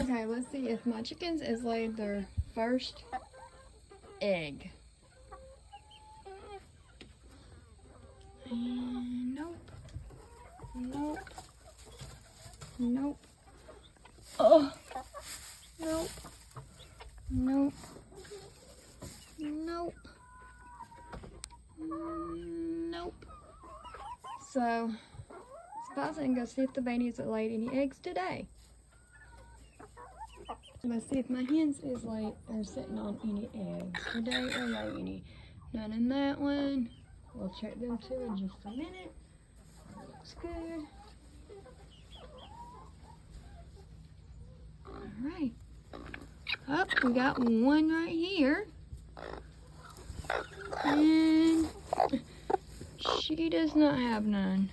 Okay, let's see if my chickens has laid their first egg. And nope. Nope. Nope. Oh. Nope. Nope. Nope. Nope. So, let's pause it and go see if the babies have laid any eggs today. Let's see if my hens is laid or sitting on any eggs today or lay any. None in that one. We'll check them too in just a minute. Looks good. Alright. Oh, we got one right here. And she does not have none.